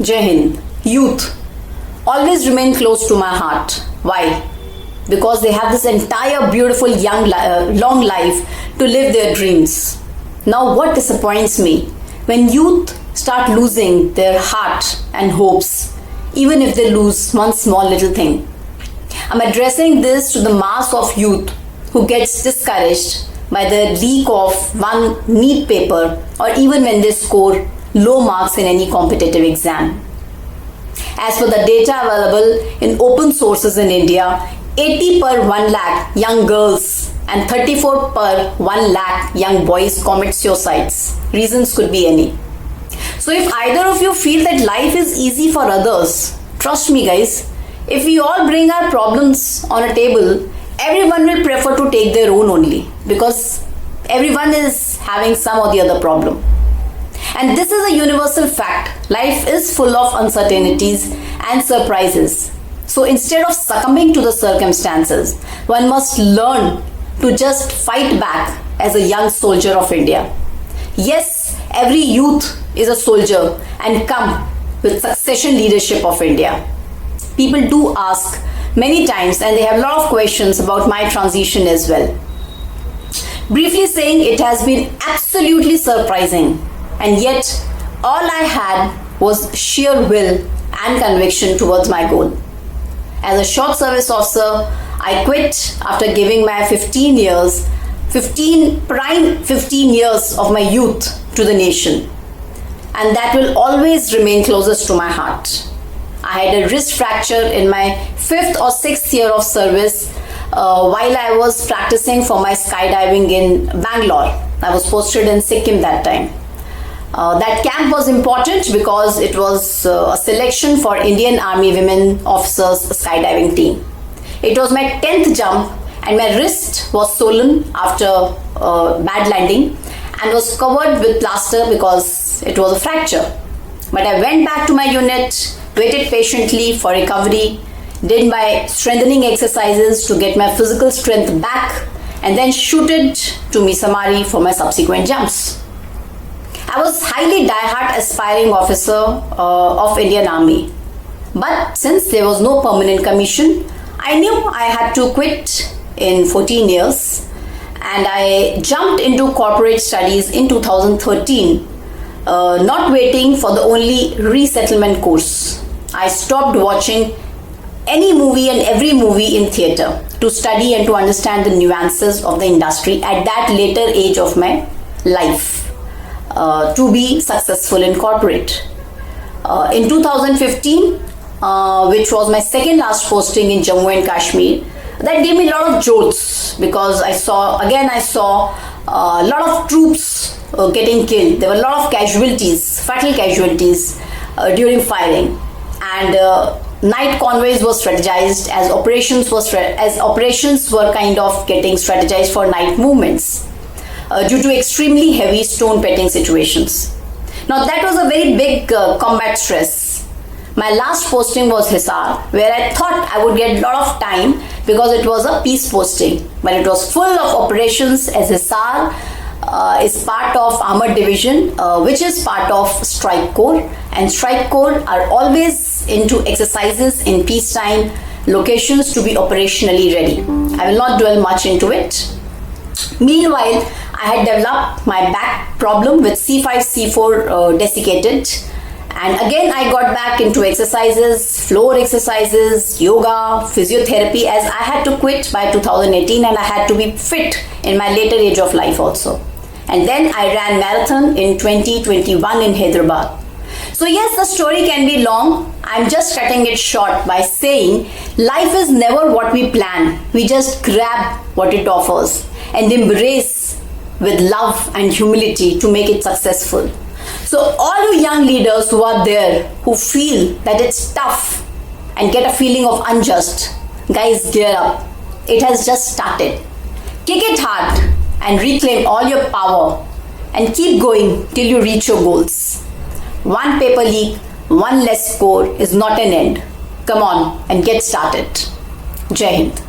Jai Hind. Youth always remain close to my heart. Why? Because they have this entire beautiful long life to live their dreams. Now what disappoints me? When youth start losing their heart and hopes, even if they lose one small little thing. I'm addressing this to the mass of youth who gets discouraged by the leak of one neat paper or even when they score low marks in any competitive exam. As per the data available in open sources in India, 80 per 1 lakh young girls and 34 per 1 lakh young boys commit suicides. Reasons could be any. So if either of you feel that life is easy for others, trust me guys, if we all bring our problems on a table, everyone will prefer to take their own only, because everyone is having some or the other problem. And this is a universal fact. Life is full of uncertainties and surprises. So instead of succumbing to the circumstances, one must learn to just fight back as a young soldier of India. Yes, every youth is a soldier and come with succession leadership of India. People do ask many times and they have a lot of questions about my transition as well. Briefly saying, it has been absolutely surprising, and yet all I had was sheer will and conviction towards my goal. As a short service officer, I quit after giving my 15 years of my youth to the nation, and that will always remain closest to my heart. I had a wrist fracture in my 5th or 6th year of service while I was practicing for my skydiving in Bangalore. I was posted in Sikkim that time. That camp was important because it was a selection for Indian Army Women Officers skydiving team. It was my 10th jump and my wrist was swollen after bad landing and was covered with plaster because it was a fracture. But I went back to my unit, waited patiently for recovery, did my strengthening exercises to get my physical strength back, and then shooted to Misamari for my subsequent jumps. I was highly die-hard aspiring officer of Indian Army. But since there was no permanent commission, I knew I had to quit in 14 years, and I jumped into corporate studies in 2013, not waiting for the only resettlement course. I stopped watching any movie and every movie in theatre to study and to understand the nuances of the industry at that later age of my life to be successful in corporate. In 2015, which was my second last posting in Jammu and Kashmir, that gave me a lot of jolts because I saw a lot of troops getting killed. There were a lot of casualties, fatal casualties during firing, and night convoys were strategized as operations were kind of getting strategized for night movements due to extremely heavy stone petting situations. Now that was a very big combat stress. My last posting was Hisar, where I thought I would get a lot of time because it was a peace posting, but it was full of operations, as Hisar is part of Armored Division, which is part of Strike Corps, and Strike Corps are always into exercises in peacetime locations to be operationally ready. I will not dwell much into it. Meanwhile, I had developed my back problem with C5, C4 desiccated, and again I got back into exercises, floor exercises, yoga, physiotherapy, as I had to quit by 2018 and I had to be fit in my later age of life also. And then I ran marathon in 2021 in Hyderabad. So yes, the story can be long. I'm just cutting it short by saying life is never what we plan. We just grab what it offers and embrace with love and humility to make it successful. So all you young leaders who are there, who feel that it's tough and get a feeling of unjust, guys, gear up. It has just started. Kick it hard and reclaim all your power and keep going till you reach your goals. One paper leak, one less score is not an end. Come on and get started. Jai Hind.